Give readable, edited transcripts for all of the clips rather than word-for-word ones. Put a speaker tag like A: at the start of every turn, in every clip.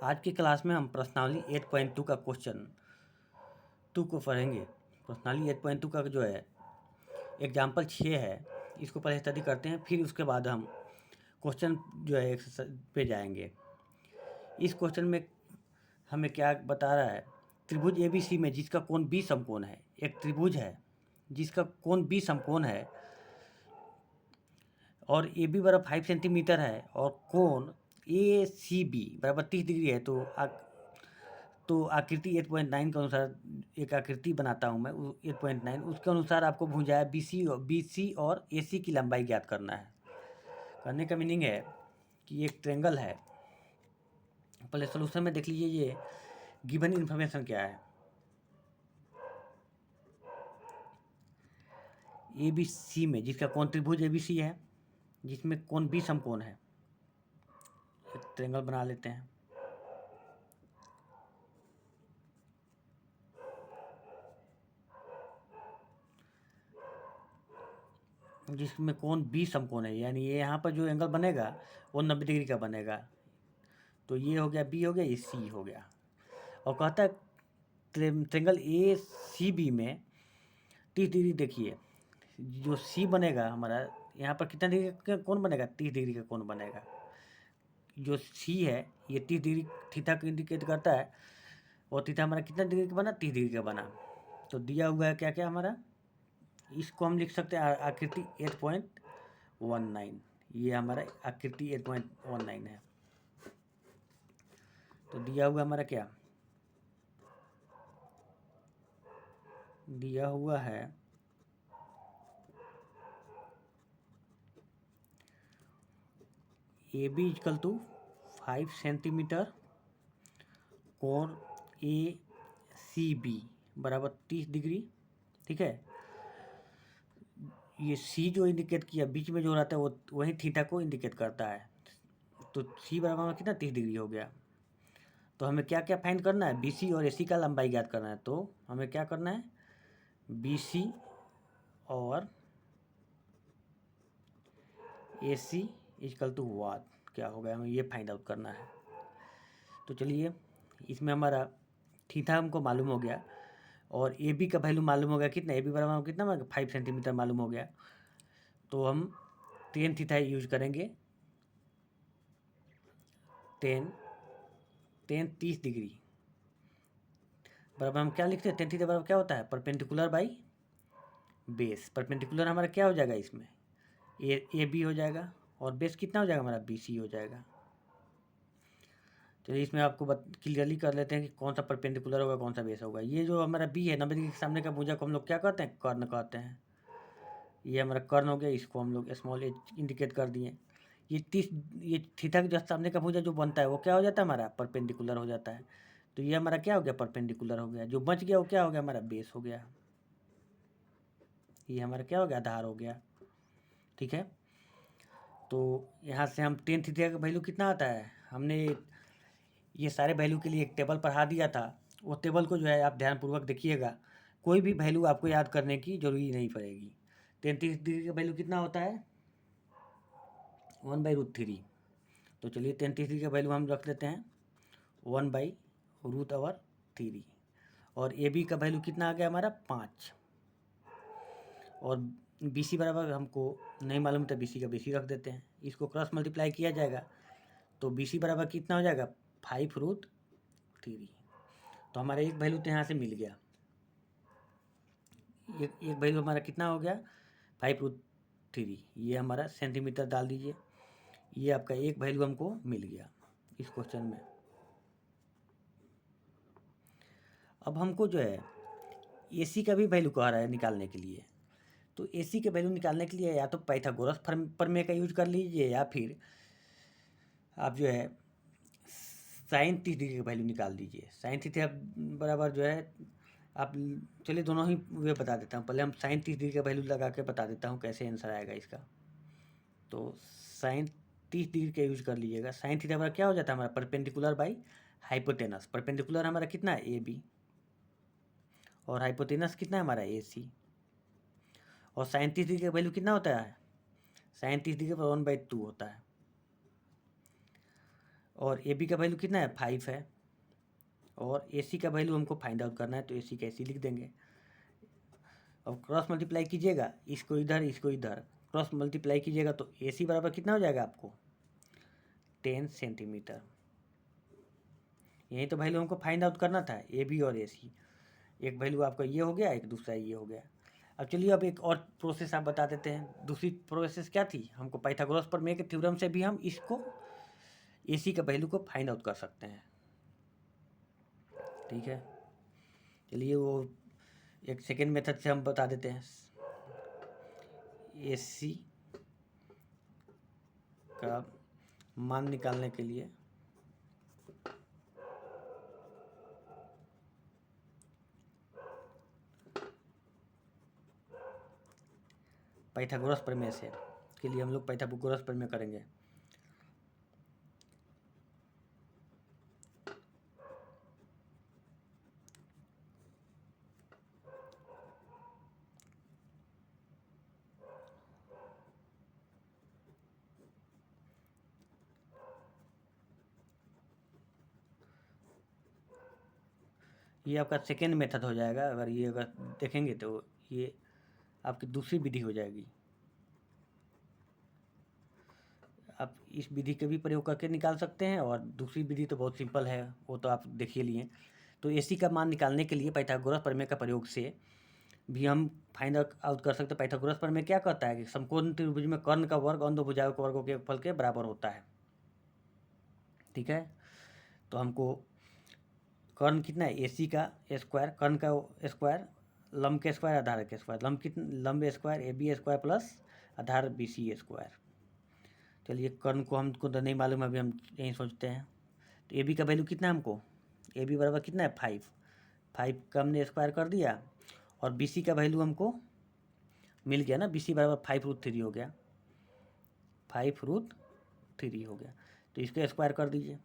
A: आज की क्लास में हम प्रश्नावली 8.2 का क्वेश्चन 2 को पढ़ेंगे। प्रश्नावली 8.2 का जो है एग्जाम्पल 6 है, इसको पहले स्टडी करते हैं, फिर उसके बाद हम क्वेश्चन जो है एक्सरसाइज पे जाएंगे। इस क्वेश्चन में हमें क्या बता रहा है, त्रिभुज ABC में जिसका कोण बी समकोण है। एक त्रिभुज है जिसका कोण बी समकोण है और AB बराबर 5 सेंटीमीटर है और कोण ACB बराबर 30 डिग्री है। तो आकृति 8.9 के अनुसार एक आकृति बनाता हूँ मैं 8.9, उसके अनुसार आपको भुजाएं BC और AC की लंबाई ज्ञात करना है। करने का मीनिंग है कि एक ट्रेंगल है। पहले सोल्यूशन में देख लीजिए ये गिवन इन्फॉर्मेशन क्या है। ABC में जिसका कोण त्रिभुज ABC है, जिसमें कोण B समकोण है, एक ट्रेंगल बना लेते हैं। जिसमें कोण B समकोण है, यानी ये यहाँ पर जो एंगल बनेगा वो 90 डिग्री का बनेगा। तो ये हो गया B हो गया, ये C हो गया। और कहता है ट्रेंगल ACB में 30 डिग्री। देखिए जो C बनेगा हमारा, यहाँ पर कितना डिग्री का कोण बनेगा, 30 डिग्री का कोण बनेगा। जो C है ये 30 डिग्री थीटा को इंडिकेट करता है और थीटा हमारा कितना डिग्री का बना, 30 डिग्री का बना। तो दिया हुआ है क्या क्या हमारा, इसको हम लिख सकते हैं आकृति 8.19। ये हमारा आकृति 8.19 है। तो दिया हुआ हमारा क्या दिया हुआ है, AB इक्वल टू 5 सेंटीमीटर, कोण ACB बराबर 30 डिग्री। ठीक है, ये C जो इंडिकेट किया बीच में जो रहता है वो वही थीटा को इंडिकेट करता है। तो C बराबर कितना, 30 डिग्री हो गया। तो हमें क्या क्या फाइंड करना है, BC और AC का लंबाई ज्ञात करना है। तो हमें क्या करना है, BC और AC इक्वल टू वाट क्या होगा, हमें ये फाइंड आउट करना है। तो चलिए, इसमें हमारा थीटा हमको मालूम हो गया और AB का वैल्यू मालूम हो गया कितना, AB बराबर कितना 5 सेंटीमीटर मालूम हो गया। तो हम टेन थीटा यूज करेंगे। टेन 30 डिग्री बराबर हम क्या लिखते हैं, टेन थीटा बराबर क्या होता है, परपेंडिकुलर बाई बेस। परपेंडिकुलर हमारा क्या हो जाएगा, इसमें AB हो जाएगा और बेस कितना हो जाएगा हमारा, BC हो जाएगा। चलिए इसमें आपको क्लियरली कर लेते हैं कि कौन सा परपेंडिकुलर होगा, कौन सा बेस होगा। ये जो हमारा B है, 90 डिग्री के सामने का भुजा को हम लोग क्या कहते हैं, कर्ण कहते हैं। ये हमारा कर्ण हो गया, इसको हम लोग स्मॉल h इंडिकेट कर दिए। ये थीटा के जस्ट सामने का भुजा जो बनता है वो क्या हो जाता है, हमारा परपेंडिकुलर हो जाता है। तो ये हमारा क्या हो गया, परपेंडिकुलर हो गया। जो बच गया वो क्या हो गया, हमारा बेस हो गया। ये हमारा क्या हो गया, आधार हो गया। ठीक है, तो यहाँ से हम टेन थीटा का वैल्यू कितना आता है, हमने ये सारे वैल्यू के लिए एक टेबल पढ़ा दिया था। वो टेबल को जो है आप ध्यानपूर्वक देखिएगा, कोई भी वैल्यू आपको याद करने की जरूरी नहीं पड़ेगी। 33 डिग्री का वैल्यू कितना होता है, 1/√3। तो चलिए 33 डिग्री का वैल्यू हम रख लेते हैं 1/√3। और AB का वैल्यू कितना आ गया हमारा, 5। और BC बराबर हमको नहीं मालूम था, BC का BC रख देते हैं। इसको क्रॉस मल्टीप्लाई किया जाएगा तो BC बराबर कितना हो जाएगा, 5√3। तो हमारा एक वैल्यू तो यहाँ से मिल गया। एक वैल्यू हमारा कितना हो गया, 5√3। ये हमारा सेंटीमीटर डाल दीजिए। ये आपका एक वैल्यू हमको मिल गया इस क्वेश्चन में। अब हमको जो है AC का भी वैल्यू कह रहा है निकालने के लिए। तो AC के वैल्यू निकालने के लिए या तो पाइथागोरस प्रमेय का यूज कर लीजिए या फिर आप जो है साइन 30 डिग्री का वैल्यू निकाल दीजिए। साइन थीटा बराबर जो है आप, चलिए दोनों ही वे बता देता हूँ। पहले हम साइन 30 डिग्री का वैल्यू लगा के बता देता हूँ कैसे आंसर आएगा इसका। तो साइन 30 डिग्री का यूज कर लीजिएगा। साइन थीटा बराबर क्या हो जाता है हमारा, परपेंडिकुलर बाई हाइपोटेनस। परपेंडिकुलर हमारा कितना है, AB, और हाइपोटेनस कितना है हमारा, AC। और साइन 30 डिग्री का वैल्यू कितना होता है, साइन 30 डिग्री पर 1/2 होता है। और ए बी का वैल्यू कितना है 5 है, और ए सी का वैल्यू हमको फाइंड आउट करना है, तो ए सी का ए सी लिख देंगे। अब क्रॉस मल्टीप्लाई कीजिएगा, इसको इधर क्रॉस मल्टीप्लाई कीजिएगा तो ए सी बराबर कितना हो जाएगा आपको 10 सेंटीमीटर। यही तो वैल्यू हमको फाइंड आउट करना था, ए बी और ए सी। एक वैल्यू आपका ये हो गया, एक दूसरा ये हो गया। अब चलिए अब एक और प्रोसेस आप बता देते हैं। दूसरी प्रोसेस क्या थी, हमको पाइथागोरस प्रमेय के थ्योरम से भी हम इसको ए सी का वैल्यू को फाइंड आउट कर सकते हैं। ठीक है, चलिए वो एक सेकेंड मेथड से हम बता देते हैं। ए सी का मान निकालने के लिए पाइथागोरस प्रमेय से के लिए हम लोग पाइथागोरस प्रमेय करेंगे। ये आपका सेकेंड मेथड हो जाएगा। अगर देखेंगे तो ये आपकी दूसरी विधि हो जाएगी। आप इस विधि के भी प्रयोग करके निकाल सकते हैं, और दूसरी विधि तो बहुत सिंपल है, वो तो आप देख ही लिए। तो ए सी का मान निकालने के लिए पाइथागोरस प्रमेय का प्रयोग से भी हम फाइंड आउट कर सकते हैं। पाइथागोरस प्रमेय क्या कहता है कि समकोण त्रिभुज में कर्ण का वर्ग अन्य दो भुजाओं के वर्गों के फल के बराबर होता है। ठीक है, तो हमको कर्ण कितना है ए सी का स्क्वायर, कर्ण का स्क्वायर, लंब के स्क्वायर, आधार के स्क्वायर, लंब square A B square plus आधार बी सी स्क्वायर। चलिए कर्ण को हमको तो नहीं मालूम, अभी हम यहीं सोचते हैं। तो ए बी का वैल्यू कितना है हमको, ए बी बराबर कितना है 5 का हमने स्क्वायर कर दिया, और बी सी का वैल्यू हमको मिल गया ना, बी सी बराबर 5√3 हो गया, 5√3 हो गया। तो इसका स्क्वायर कर दीजिए।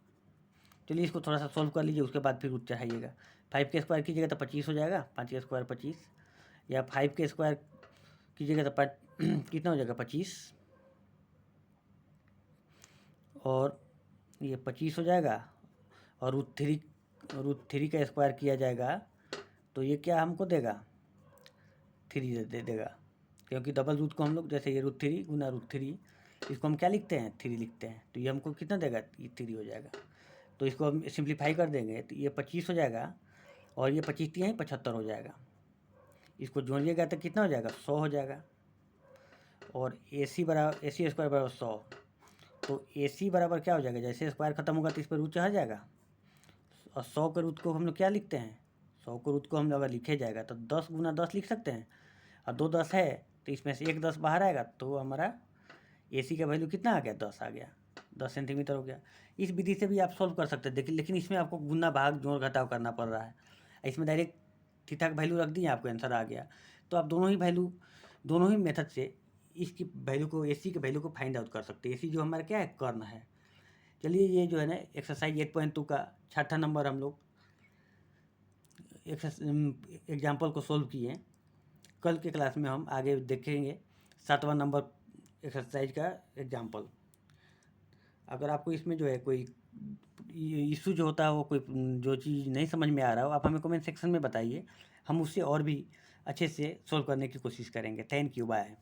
A: चलिए इसको थोड़ा सा सोल्व कर लीजिए, उसके बाद फिर रूट चढ़ाइएगा। 5 के स्क्वायर कीजिएगा तो 25 हो जाएगा, 5 के स्क्वायर 25, या 5 के स्क्वायर कीजिएगा तो कितना हो जाएगा 25, और ये 25 हो जाएगा, और √3 का स्क्वायर किया जाएगा तो ये क्या हमको देगा 3 दे देगा, क्योंकि डबल रूट को हम लोग जैसे ये √3 गुना √3 इसको हम क्या लिखते हैं 3 लिखते हैं, तो ये हमको कितना देगा, ये 3 हो जाएगा। तो इसको हम सिंप्लीफाई कर देंगे तो ये 25 हो जाएगा, और ये 25 यहीं 75 हो जाएगा। इसको जोड़िएगा तो कितना हो जाएगा 100 हो जाएगा, और ए सी स्क्वायर बराबर 100। तो ए सी बराबर क्या हो जाएगा, जैसे स्क्वायर खत्म होगा तो इस पर रूट चढ़ जाएगा, और 100 के रूट को हम लोग क्या लिखते हैं, 100 के रूट को हम लोग अगर लिखे जाएगा तो 10 गुना 10 लिख सकते हैं, और 2 10 है तो इसमें से एक 10 बाहर आएगा, तो हमारा ए सी का वैल्यू कितना आ गया 10 आ गया, 10 सेंटीमीटर हो गया। इस विधि से भी आप सॉल्व कर सकते हैं, देखिए, लेकिन इसमें आपको गुना भाग जोड़ घटाव करना पड़ रहा है। इसमें डायरेक्ट थीटा का वैल्यू रख दिए, आपको आंसर आ गया। तो आप दोनों ही मेथड से इसकी वैल्यू को, ए सी के वैल्यू को फाइंड आउट कर सकते हैं। ए सी जो हमारा क्या है कर्ण है। चलिए ये जो है ना एक्सरसाइज 8.2 का 6ठा नंबर हम लोग एग्जाम्पल को सोल्व किए। कल के क्लास में हम आगे देखेंगे 7वां नंबर एक्सरसाइज का एग्जाम्पल। अगर आपको इसमें जो है कोई इशू जो होता है, वो कोई जो चीज़ नहीं समझ में आ रहा हो, आप हमें कमेंट सेक्शन में बताइए, हम उससे और भी अच्छे से सोल्व करने की कोशिश करेंगे। Thank you, bye.